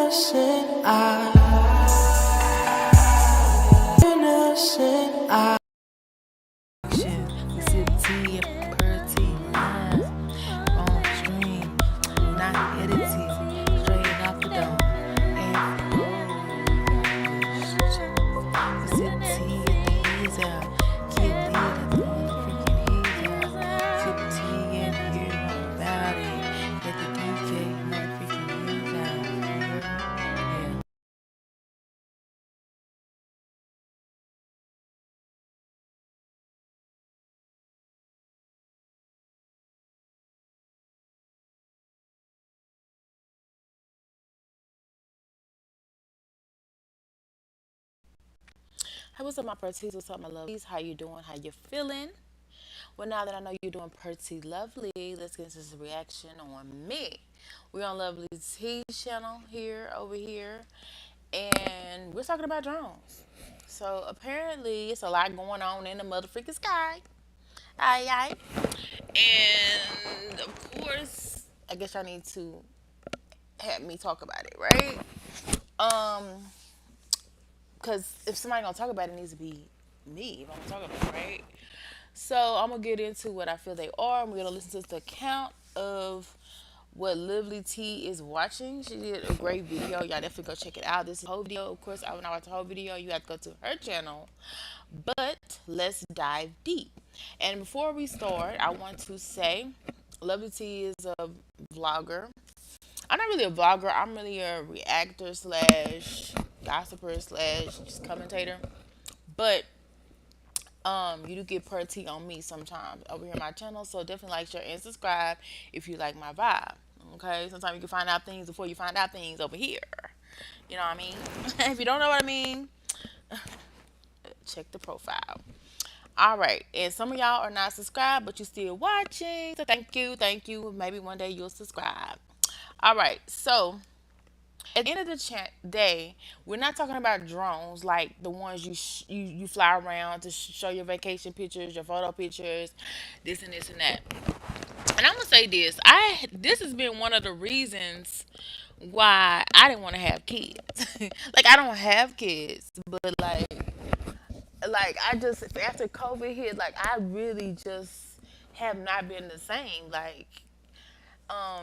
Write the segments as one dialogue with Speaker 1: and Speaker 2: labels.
Speaker 1: innocent eye.
Speaker 2: We sip tea and per tea, on stream, not edited, straight off the dome. And we sip tea at the heads out, get lit at the motherfucking heads out. Sip tea and hear more about it at the DK motherfucking heads out. Yeah. Hey, what's up, my Perties? What's up, my lovelies? How you doing? How you feeling? Well, now that I know you're doing pretty lovely, let's get into this reaction on me. We're on Lovely T's channel here, over here, and we're talking about drones. So apparently, it's a lot going on in the motherfucking sky. Aye, aye. And of course, I guess y'all need to have me talk about it, right? Um, because if somebody gonna talk about it, it needs to be me. If I'm gonna talk about it, right? So I'm gonna get into what I feel they are. We're gonna listen to the count of what Lovely T is watching. She did a great video. Y'all definitely go check it out. This is the whole video. Of course, when I watch the whole video, you have to go to her channel. But let's dive deep. And before we start, I want to say Lovely T is a vlogger. I'm not really a vlogger. I'm really a reactor slash gossiper slash just commentator. But you do get per tea on me sometimes over here on my channel. So definitely like, share, and subscribe if you like my vibe. Okay, sometimes you can find out things before you find out things over here. You know what I mean? If you don't know what I mean, check the profile. All right, and some of y'all are not subscribed, but you still watching. So thank you, thank you. Maybe one day you'll subscribe. All right, so at the end of the day, we're not talking about drones like the ones you fly around to show your vacation pictures, your photo pictures, this and this and that. And I'm gonna say this: this has been one of the reasons why I didn't want to have kids. Like I don't have kids, but like I just after COVID hit, like I really just have not been the same. Like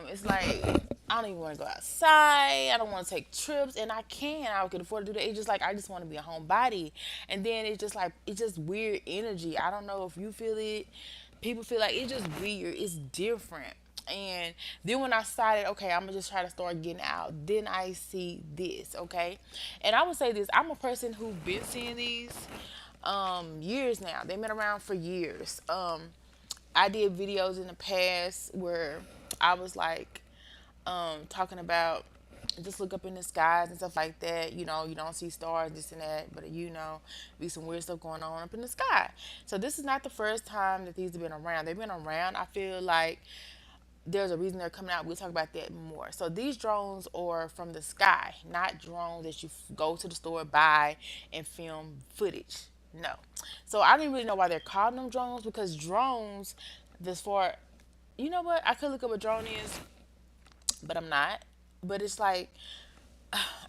Speaker 2: it's like I don't even want to go outside. I don't want to take trips, and I can afford to do that. It's just like I just want to be a homebody, and then it's just like it's just weird energy. I don't know if you feel it. People feel like it's just weird. It's different. And then when I started, okay, I'm gonna just try to start getting out. Then I see this, okay, and I would say this: I'm a person who's been seeing these years now. They've been around for years. I did videos in the past where I was like talking about just look up in the skies and stuff like that. You know, you don't see stars, this and that, but be some weird stuff going on up in the sky. So this is not the first time that these have been around. They've been around. I feel like there's a reason they're coming out. We'll talk about that more. So these drones are from the sky, not drones that you go to the store, buy, and film footage. No. So I didn't really know why they're calling them drones because drones, this for, you know what? I could look up what drone is, but I'm not. But it's like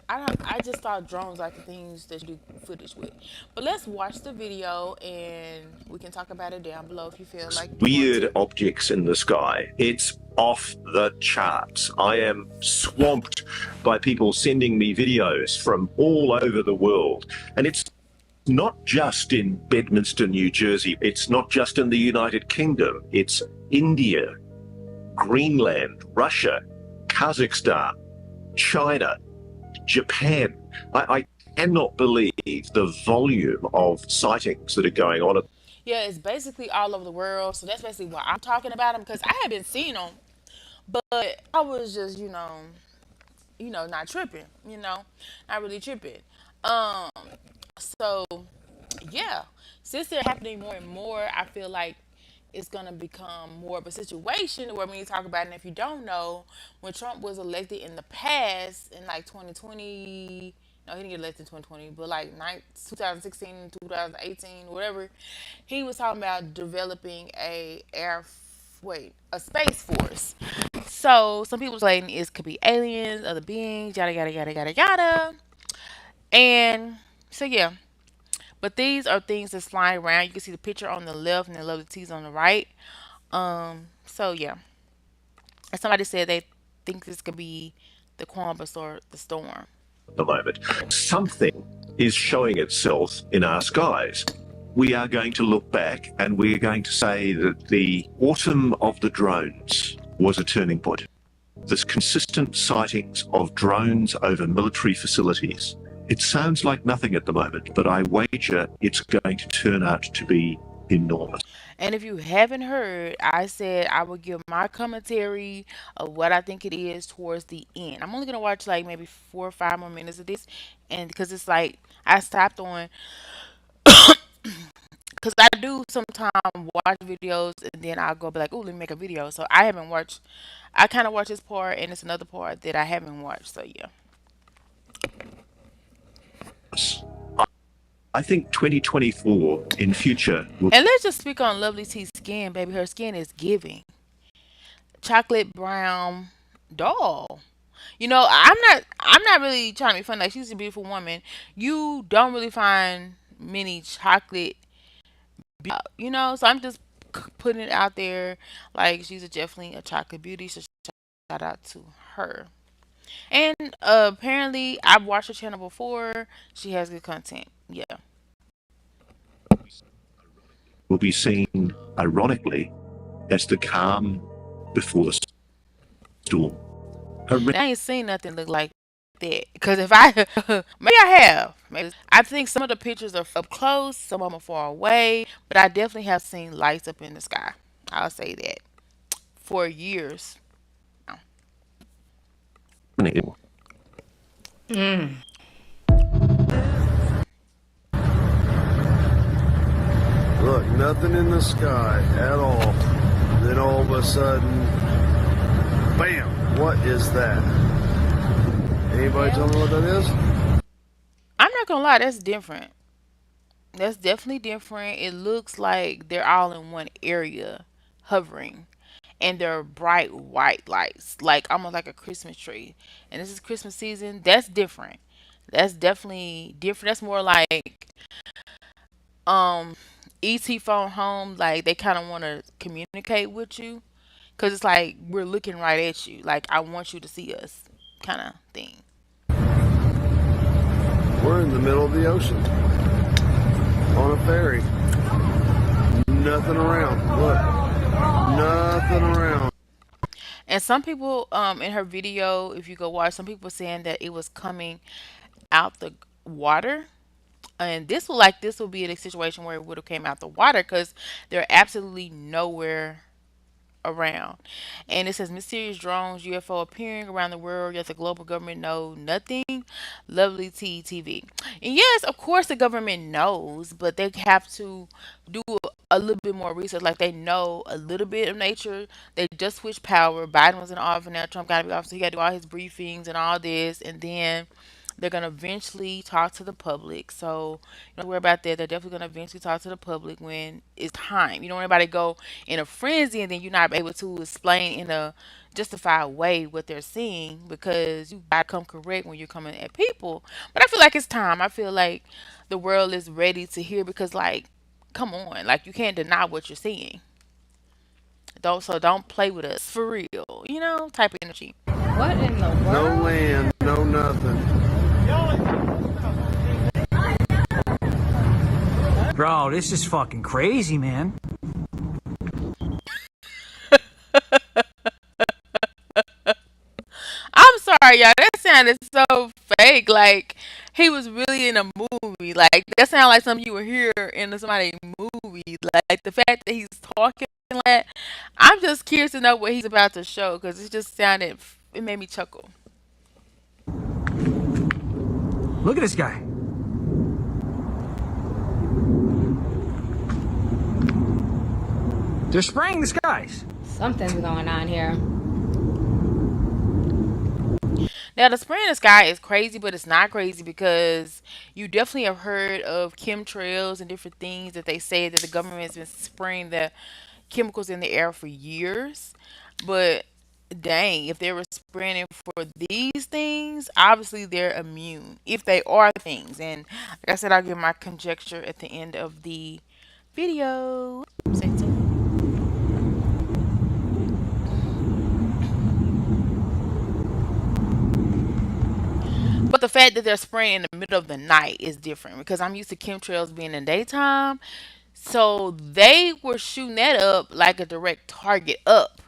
Speaker 2: I just thought drones like the things that you do footage with. But let's watch the video and we can talk about it down below if you feel like you want
Speaker 3: Weird
Speaker 2: to.
Speaker 3: objects in the sky. It's off the charts. I am swamped by people sending me videos from all over the world. And it's not just in Bedminster, New Jersey. It's not just in the United Kingdom. It's India, Greenland, Russia, Kazakhstan, China, Japan. I cannot believe the volume of sightings that are going on.
Speaker 2: Yeah, it's basically all over the world. So that's basically why I'm talking about them because I have been seeing them, but I was just, not tripping, not really tripping. Um, so yeah, since they're happening more and more, I feel like it's gonna become more of a situation where when you talk about it, and if you don't know, when Trump was elected in the past in like 2020, no, he didn't get elected in 2020, but like 2016, 2018, whatever, he was talking about developing a space force. So some people speculating it could be aliens, other beings, yada yada yada yada yada. And so yeah, but these are things that's flying around. You can see the picture on the left and the lovely teas on the right. So yeah, and somebody said they think this could be the Columbus or the storm.
Speaker 3: at the moment. Something is showing itself in our skies. We are going to look back and we are going to say that the autumn of the drones was a turning point. There's consistent sightings of drones over military facilities. It sounds like nothing at the moment, but I wager it's going to turn out to be enormous.
Speaker 2: And if you haven't heard, I said I would give my commentary of what I think it is towards the end. I'm only gonna watch like maybe 4 or 5 more minutes of this, and because it's like I stopped on, because I do sometimes watch videos and then I'll go be like, oh, let me make a video. So I haven't watched. I kind of watched this part, and it's another part that I haven't watched. So yeah.
Speaker 3: I think 2024 in future will
Speaker 2: And let's just speak on Lovely T's skin, baby. Her skin is giving chocolate brown doll. I'm not really trying to be funny. Like she's a beautiful woman. You don't really find many chocolate, So I'm just putting it out there. Like she's definitely a chocolate beauty. So shout out to her. And apparently, I've watched her channel before. She has good content. Yeah.
Speaker 3: be seen, ironically, as the calm before the storm.
Speaker 2: I ain't seen nothing look like that. Because if I, maybe I have. Maybe I think some of the pictures are up close, some of them are far away, but I definitely have seen lights up in the sky. I'll say that for years.
Speaker 1: Look, nothing in the sky at all. Then all of a sudden, bam! What is that? Anybody tell me what that is?
Speaker 2: I'm not gonna lie, that's different. That's definitely different. It looks like they're all in one area, hovering, and they're bright white lights, like almost like a Christmas tree. And this is Christmas season. That's different. That's definitely different. That's more like um ET phone home. Like they kind of want to communicate with you, cause it's like we're looking right at you. Like I want you to see us, kind of thing.
Speaker 1: We're in the middle of the ocean on a ferry. Nothing around. Look, nothing around.
Speaker 2: And some people, in her video, if you go watch, some people saying that it was coming out the water, and this will be in a situation where it would have came out the water because they're absolutely nowhere around. And it says mysterious drones, UFO appearing around the world, yet the global government know nothing. Lovely TTV. And yes, of course the government knows, but they have to do a little bit more research. Like they know a little bit of nature. They just switched power. Biden was in office now. Trump got to be off, so he got to do all his briefings and all this, and then they're gonna eventually talk to the public. So you don't worry about that. They're definitely gonna eventually talk to the public when it's time. You don't want anybody to go in a frenzy and then you're not able to explain in a justified way what they're seeing because you gotta come correct when you're coming at people. But I feel like it's time. I feel like the world is ready to hear because like, come on, like you can't deny what you're seeing. Don't play with us for real. Type of energy.
Speaker 4: What in the
Speaker 1: No
Speaker 4: world?
Speaker 1: land, no nothing.
Speaker 5: Bro, this is fucking crazy, man.
Speaker 2: I'm sorry, y'all. That sounded so fake. Like he was really in a movie. Like that sounded like something you would hear in somebody's movie. Like the fact that he's talking like that. I'm just curious to know what he's about to show because it just sounded. It made me chuckle.
Speaker 5: Look at this guy. They're spraying the skies.
Speaker 4: Something's going on here.
Speaker 2: Now the spray in the sky is crazy, but it's not crazy because you definitely have heard of chemtrails and different things that they say that the government has been spraying the chemicals in the air for years. But dang, if they were spreading for these things, obviously they're immune if they are things. And like I said, I'll give my conjecture at the end of the video. Stay tuned. But the fact that they're spraying in the middle of the night is different because I'm used to chemtrails being in the daytime. So they were shooting that up like a direct target up.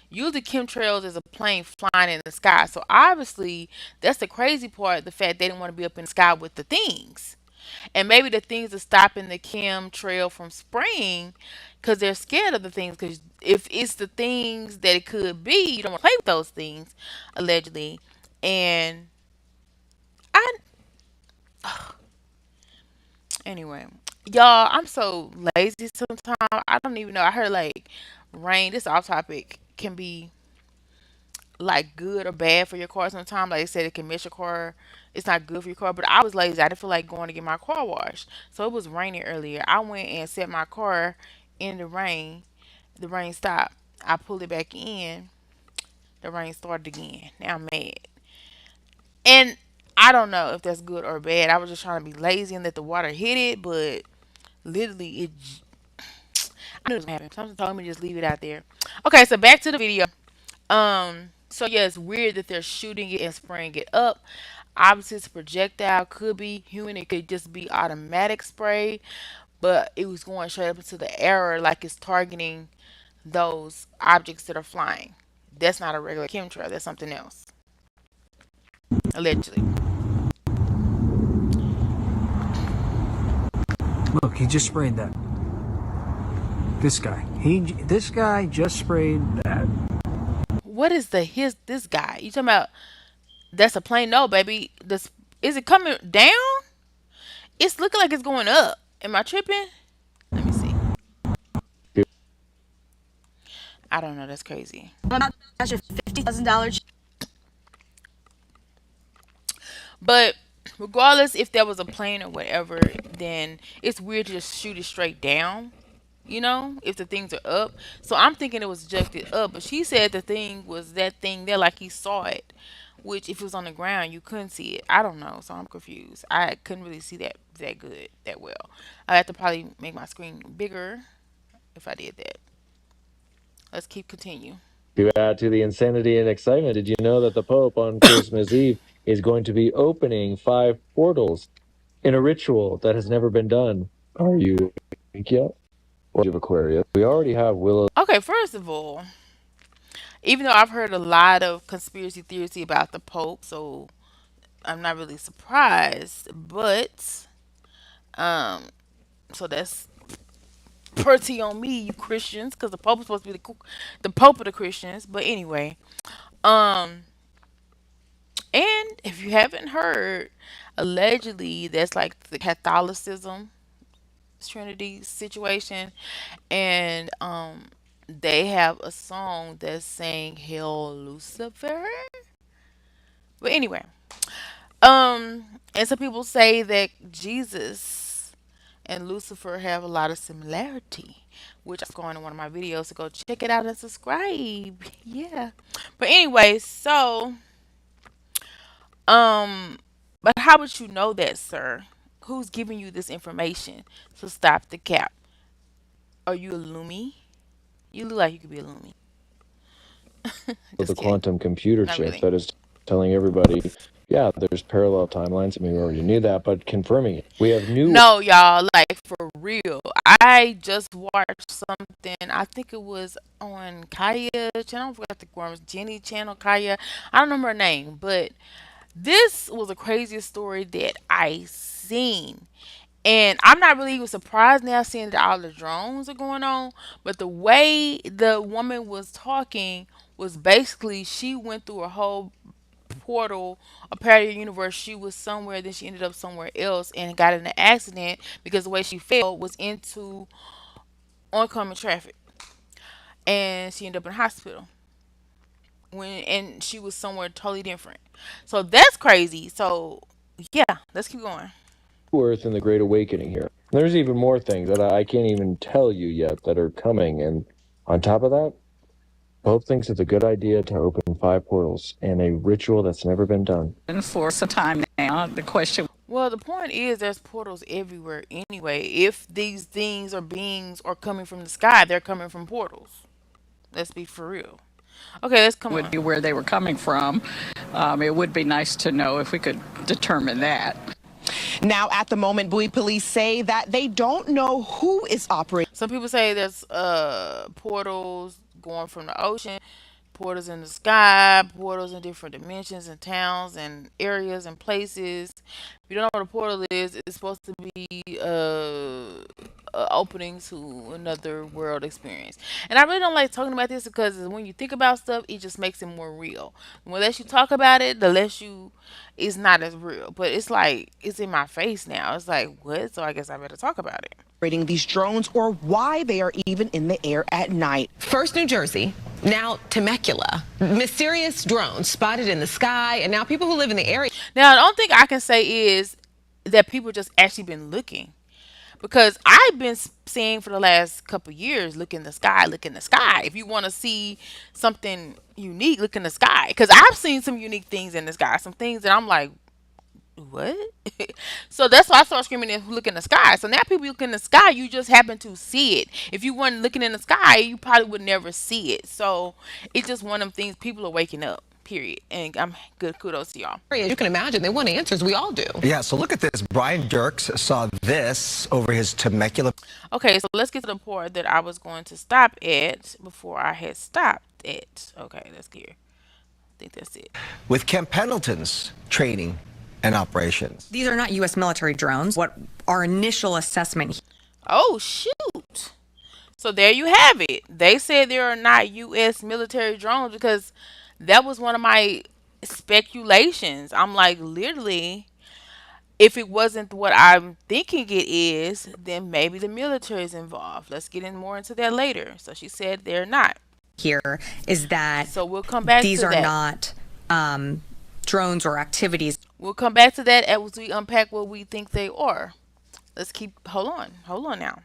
Speaker 2: Usually chemtrails is a plane flying in the sky. So obviously that's the crazy part, the fact they didn't want to be up in the sky with the things. And maybe the things are stopping the chemtrail from spraying because they're scared of the things. Because if it's the things that it could be, you don't want to play with those things, allegedly. And I anyway, y'all, I'm so lazy sometimes. I don't even know. I heard like rain. This off topic can be like good or bad for your car sometimes. Like they said, it can mess your car. It's not good for your car. But I was lazy. I didn't feel like going to get my car washed. So it was raining earlier. I went and set my car in the rain. The rain stopped. I pulled it back in. The rain started again. Now I'm mad. And I don't know if that's good or bad. I was just trying to be lazy and let the water hit it, but literally I knew it was gonna happen. Something told me to just leave it out there. Okay, so back to the video. So yeah, it's weird that they're shooting it and spraying it up. Obviously, it's a projectile. Could be human. It could just be automatic spray, but it was going straight up into the air, like it's targeting those objects that are flying. That's not a regular chemtrail. That's something else, allegedly.
Speaker 5: Look, he just sprayed that. This guy. This guy just sprayed that.
Speaker 2: What is this guy? You talking about? That's a plane? No, baby. This is it coming down? It's looking like it's going up. Am I tripping? Let me see. I don't know. That's crazy.
Speaker 6: That's your $50,000.
Speaker 2: But regardless if there was a plane or whatever, then it's weird to just shoot it straight down. You know, if the things are up. So I'm thinking it was ejected up, but she said the thing was that thing there, like he saw it. Which, if it was on the ground, you couldn't see it. I don't know, so I'm confused. I couldn't really see that good, that well. I have to probably make my screen bigger if I did that. Let's keep continue.
Speaker 7: To add to the insanity and excitement, did you know that the Pope on Christmas Eve is going to be opening 5 portals in a ritual that has never been done? Are you awake yet? Or of Aquarius? We already have Willow.
Speaker 2: Okay, first of all, even though I've heard a lot of conspiracy theories about the Pope, so I'm not really surprised. But so that's pretty on me, you Christians, because the Pope is supposed to be the Pope of the Christians. But anyway, um, and if you haven't heard, allegedly that's like the Catholicism Trinity situation, and they have a song that's saying "Hail Lucifer." But anyway, and some people say that Jesus and Lucifer have a lot of similarity, which I'm going to one of my videos to go check it out and subscribe. Yeah. But anyway, so um but how would you know that, sir? Who's giving you this information to stop the cap? Are you a Lumi? You look like you could be a Lumi.
Speaker 7: The
Speaker 2: Just kidding.
Speaker 7: quantum computer
Speaker 2: Not
Speaker 7: chip
Speaker 2: really.
Speaker 7: that is telling everybody, yeah, there's parallel timelines. I mean, we already knew that, but confirming it. We have new.
Speaker 2: No, y'all, like for real. I just watched something. I think it was on Kaya channel. I forgot the one. It was Jenny channel, Kaya. I don't remember her name, but this was the craziest story that I seen. And I'm not really even surprised now seeing that all the drones are going on. But the way the woman was talking was basically she went through a whole portal, a parallel universe. She was somewhere, then she ended up somewhere else and got in an accident because the way she fell was into oncoming traffic. And she ended up in the hospital. And she was somewhere totally different. So that's crazy. So yeah, let's keep going.
Speaker 7: Earth and the Great Awakening here. There's even more things that I can't even tell you yet that are coming. And on top of that, Pope thinks it's a good idea to open 5 portals and a ritual that's never been done.
Speaker 8: For some time now. The question
Speaker 2: Well, the point is there's portals everywhere anyway. If these things or beings are coming from the sky, they're coming from portals. Let's be for real. Okay, let's come
Speaker 8: would be
Speaker 2: on.
Speaker 8: where they were coming from. It would be nice to know if we could determine that.
Speaker 9: Now, at the moment, Bowie police say that they don't know who is operating
Speaker 2: Some people say there's portals going from the ocean, portals in the sky, portals in different dimensions and towns and areas and places. If you don't know what a portal is, it's supposed to be a opening to another world experience. And I really don't like talking about this because when you think about stuff, it just makes it more real. The less you talk about it, the less you it's not as real. But it's like it's in my face now. It's like what? So I guess I better talk about it.
Speaker 9: these drones or why they are even in the air at night.
Speaker 10: First New Jersey, now Temecula. Mysterious drones spotted in the sky, and now people who live in the area.
Speaker 2: Now, the only thing I can say is that people just actually been looking. Because I've been seeing for the last couple of years, look in the sky, look in the sky. If you want to see something unique, look in the sky. Because I've seen some unique things in the sky, some things that I'm like, what? So that's why I started screaming and look in the sky. So now people look in the sky, you just happen to see it. If you weren't looking in the sky, you probably would never see it. So it's just one of them things. People are waking up. Period. And I'm good. Kudos to y'all.
Speaker 10: As you can imagine, they want answers. We all do.
Speaker 11: Yeah, so look at this. Brian Dirks saw this over his Temecula.
Speaker 2: Okay, so let's get to the part that I was going to stop at before I had stopped at. Okay, let's get here. I think that's it.
Speaker 11: With Kemp Pendleton's training and operations.
Speaker 6: These are not U.S. military drones. What our initial assessment.
Speaker 2: Oh, shoot. So there you have it. They said there are not U.S. military drones because that was one of my speculations. I'm like, literally, if it wasn't what I'm thinking it is, then maybe the military is involved. Let's get in more into that later. So she said they're not.
Speaker 6: Here is that
Speaker 2: So we'll come back
Speaker 6: these
Speaker 2: to
Speaker 6: are
Speaker 2: that.
Speaker 6: not drones or activities.
Speaker 2: We'll come back to that as we unpack what we think they are. Let's keep. Hold on. Hold on now.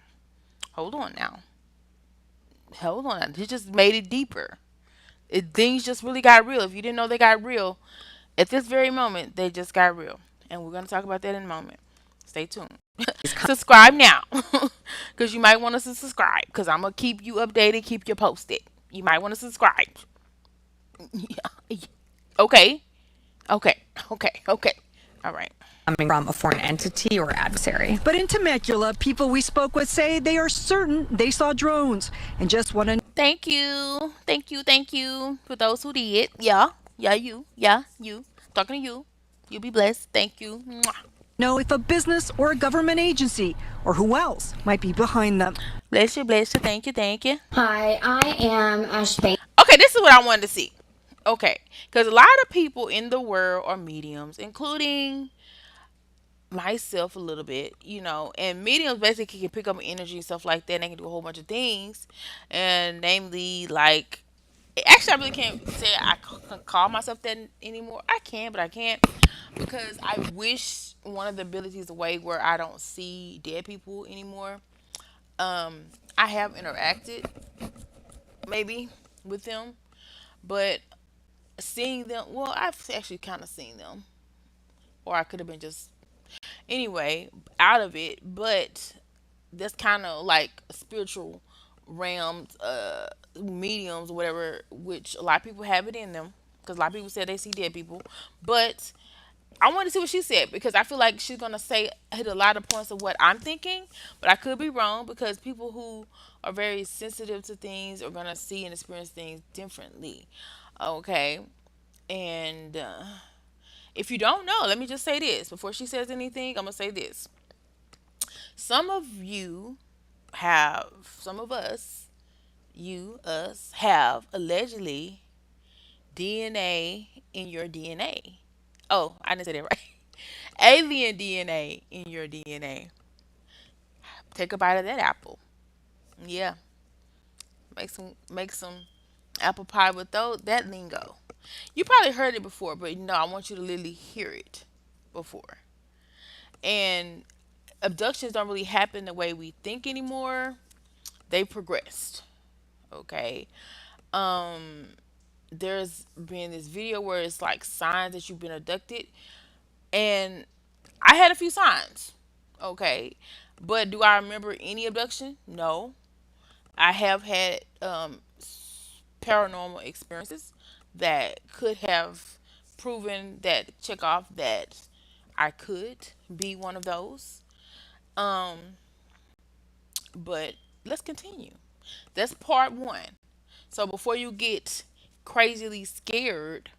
Speaker 2: Hold on now. Hold on. Now. He just made it deeper. Things just really got real. If you didn't know they got real, at this very moment, they just got real. And we're going to talk about that in a moment. Stay tuned. Subscribe now. Because you might want us to subscribe. Because I'm going to keep you updated, keep you posted. You might want to subscribe. Okay. Okay. Okay. Okay. All right.
Speaker 6: Coming from a foreign entity or adversary.
Speaker 12: But in Temecula, people we spoke with say they are certain they saw drones and just want to
Speaker 2: Thank you. Thank you. Thank you for those who did. Yeah. Yeah, you. Yeah, you. Talking to you. You be blessed. Thank you. Mwah.
Speaker 12: know if a business or a government agency or who else might be behind them.
Speaker 2: Bless you. Bless you. Thank you. Thank you.
Speaker 4: Hi, I am Ash Bain.
Speaker 2: Okay, this is what I wanted to see. Okay. Because a lot of people in the world are mediums, including myself a little bit, you know, and mediums basically can pick up energy and stuff like that, and they can do a whole bunch of things, and namely, like, actually, I really can't say I can call myself that anymore. I can, but I can't, because I wish one of the abilities away where I don't see dead people anymore. I have interacted, maybe, with them, but seeing them, well, I've actually kind of seen them, or I could have been just anyway out of it, but that's kind of like spiritual realms, mediums or whatever, which a lot of people have it in them because a lot of people said they see dead people. But I want to see what she said because I feel like she's gonna say hit a lot of points of what I'm thinking, but I could be wrong because people who are very sensitive to things are gonna see and experience things differently. Okay, and if you don't know, let me just say this before she says anything. I'm gonna say this: some of you have, some of us, us have allegedly DNA in your DNA. Oh, I didn't say that right. Alien DNA in your DNA. Take a bite of that apple. Yeah, make some apple pie with that lingo. You probably heard it before, but no, I want you to literally hear it before. And abductions don't really happen the way we think anymore. They progressed. Okay. There's been this video where it's like signs that you've been abducted, and I had a few signs. Okay, but do I remember any abduction? No. I have had paranormal experiences that could have proven that check off that I could be one of those. Um, but let's continue. That's part one. So before you get crazily scared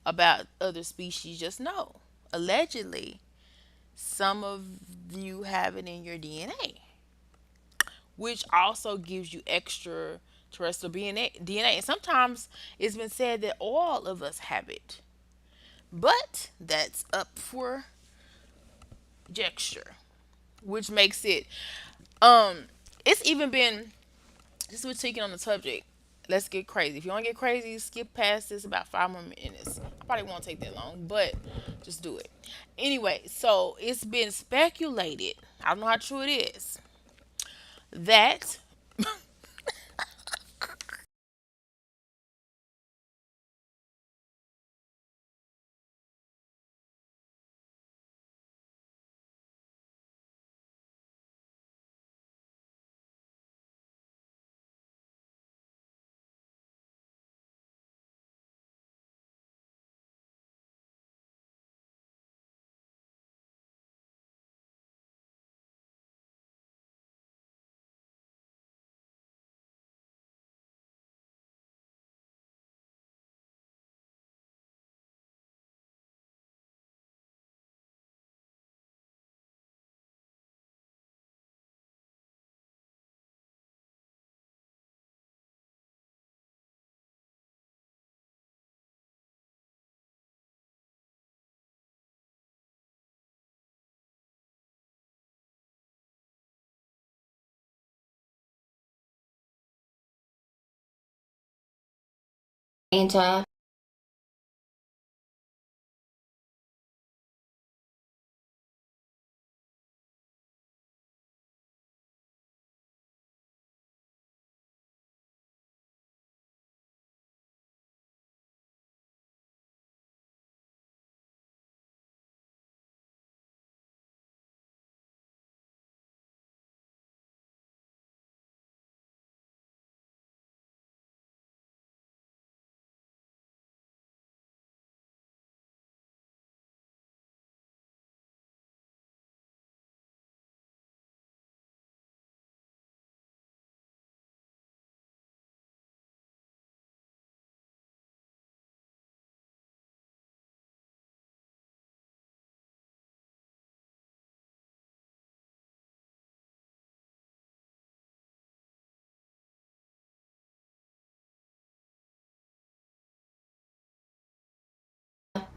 Speaker 2: about other species, just know allegedly some of you have it in your DNA, which also gives you extra terrestrial DNA. And sometimes it's been said that all of us have it, but that's up for gesture, which makes it it's even been, just we're taking on the subject. Let's get crazy. If you want to get crazy, skip past this about 5 more minutes. I probably won't take that long, but just do it. Anyway, so it's been speculated, I don't know how true it is, that
Speaker 4: Santa.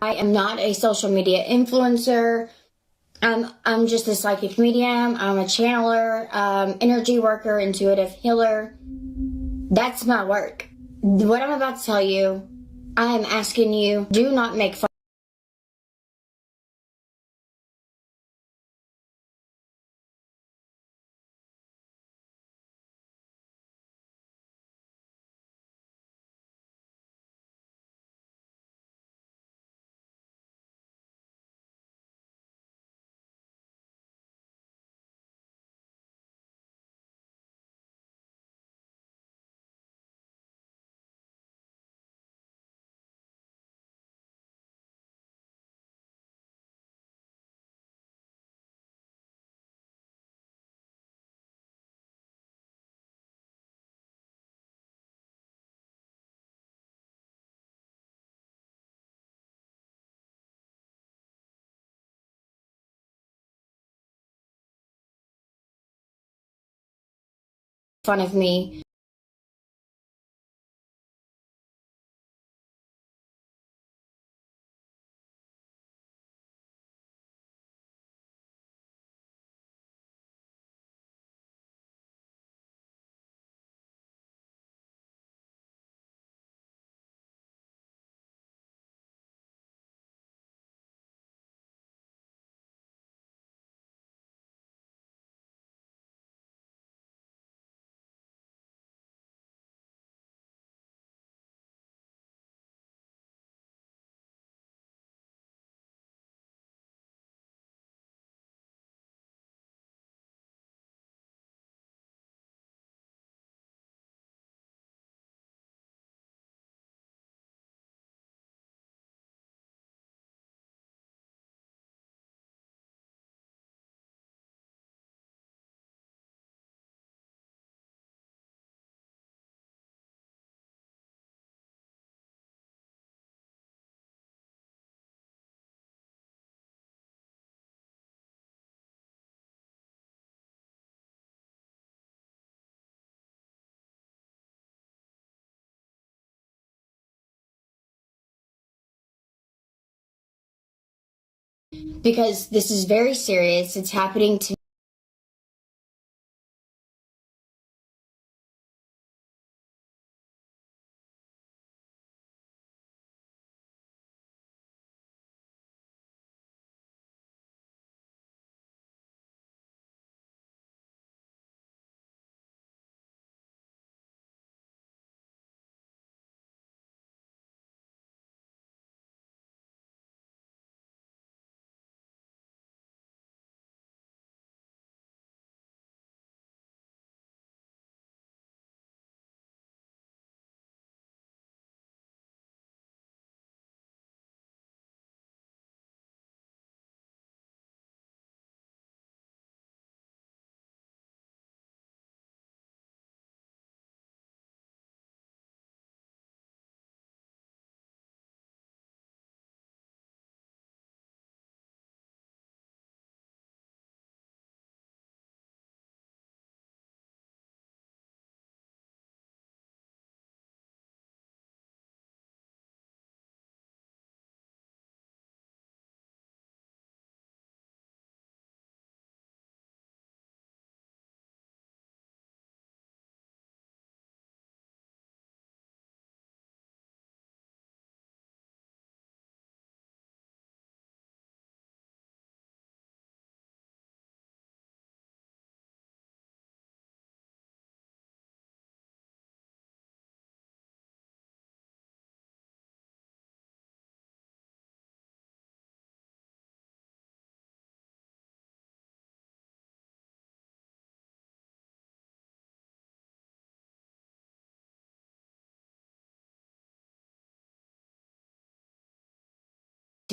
Speaker 4: I am not a social media influencer. I'm just a psychic medium. I'm a channeler, energy worker, intuitive healer. That's my work. What I'm about to tell you, I am asking you, do not make fun. Fun of me. because this is very serious. It's happening to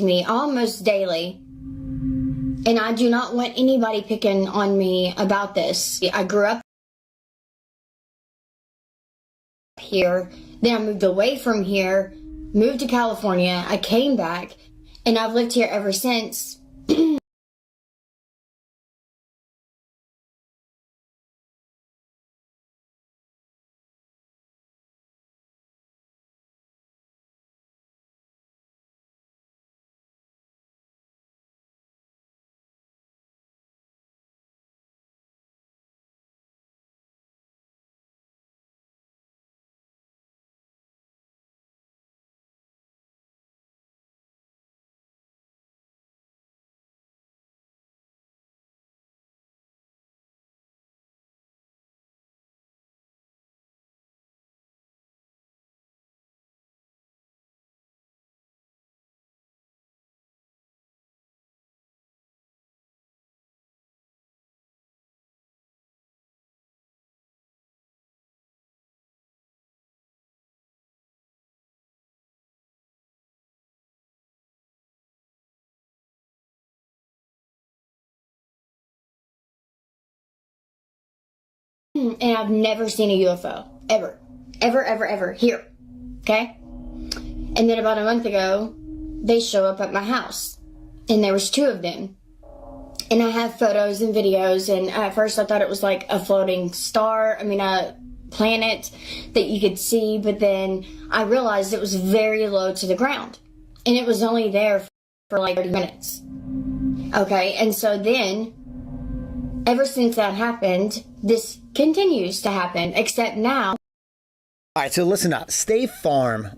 Speaker 4: me almost daily. And I do not want anybody picking on me about this. I grew up here, then I moved away from here, moved to California, I came back, and I've lived here ever since. And I've never seen a UFO. Ever. Ever, ever, ever. Here. Okay? And then about a month ago, they show up at my house. And there was two of them. And I have photos and videos, and at first I thought it was like a floating star, a planet that you could see, but then I realized it was very low to the ground. And it was only there for like 30 minutes. Okay, and so then, ever since that happened, this continues to happen, except now.
Speaker 13: All right, so listen up. State Farm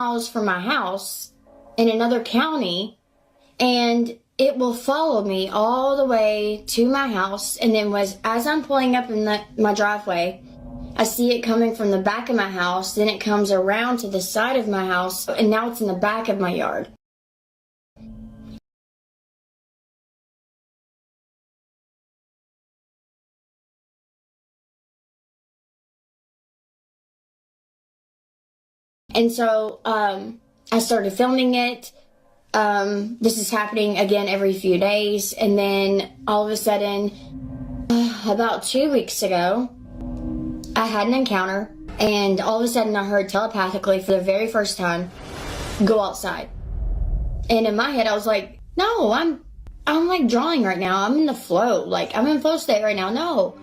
Speaker 4: miles from my house in another county, and it will follow me all the way to my house. And then as I'm pulling up in my driveway, I see it coming from the back of my house. Then it comes around to the side of my house, and now it's in the back of my yard. And so I started filming it. This is happening again every few days. And then all of a sudden, about 2 weeks ago, I had an encounter. And all of a sudden I heard telepathically for the very first time, go outside. And in my head I was like, no, I'm like drawing right now. I'm in the flow. Like, I'm in flow state right now. No.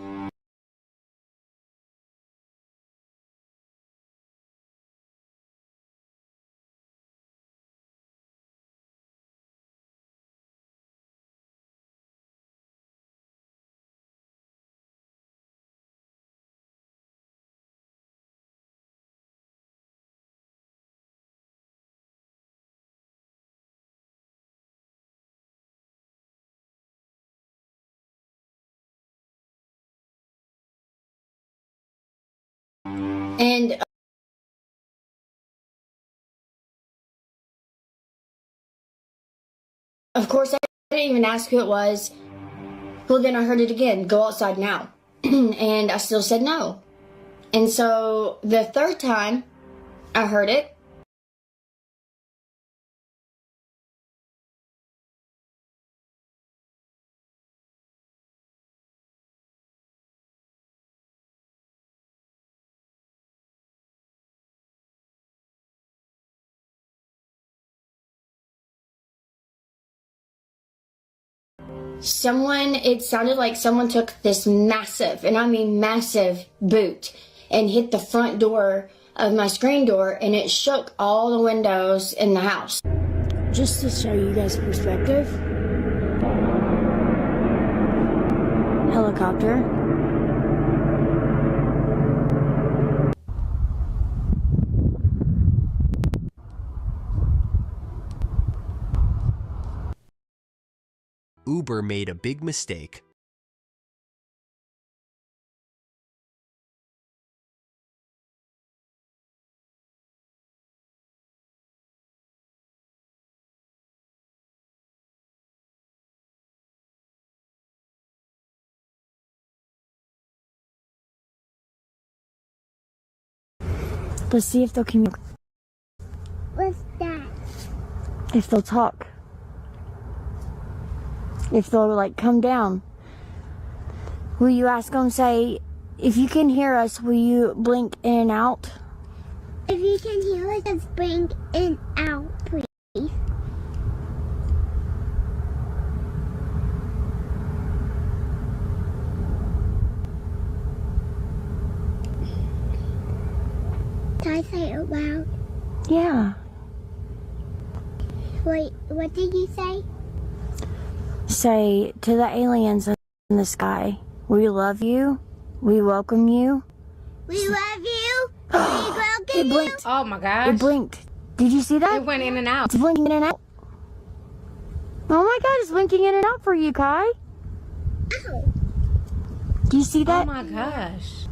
Speaker 4: And of course, I didn't even ask who it was. Well, then I heard it again, go outside now. And I still said no. And so the third time I heard it, it sounded like someone took this massive, and I mean massive, boot and hit the front door of my screen door, and it shook all the windows in the house. Just to show you guys perspective. Helicopter.
Speaker 14: Uber made a big mistake.
Speaker 4: Let's see if they'll communicate.
Speaker 15: What's that?
Speaker 4: If they'll talk. If they'll, like, come down. Will you ask them, say, if you can hear us, will you blink in and out?
Speaker 15: If you can hear us, just blink in and out, please. Can I say it loud?
Speaker 4: Yeah.
Speaker 15: Wait, what did you say?
Speaker 4: Say to the aliens in the sky, we love you, we welcome you.
Speaker 15: We love you, we welcome
Speaker 4: It blinked.
Speaker 16: Oh my gosh.
Speaker 4: It blinked. Did you see that?
Speaker 16: It went in and out.
Speaker 4: It's blinking in and out. Oh my god, it's blinking in and out for you, Kai.
Speaker 15: Ow.
Speaker 4: Do you see that?
Speaker 16: Oh my gosh.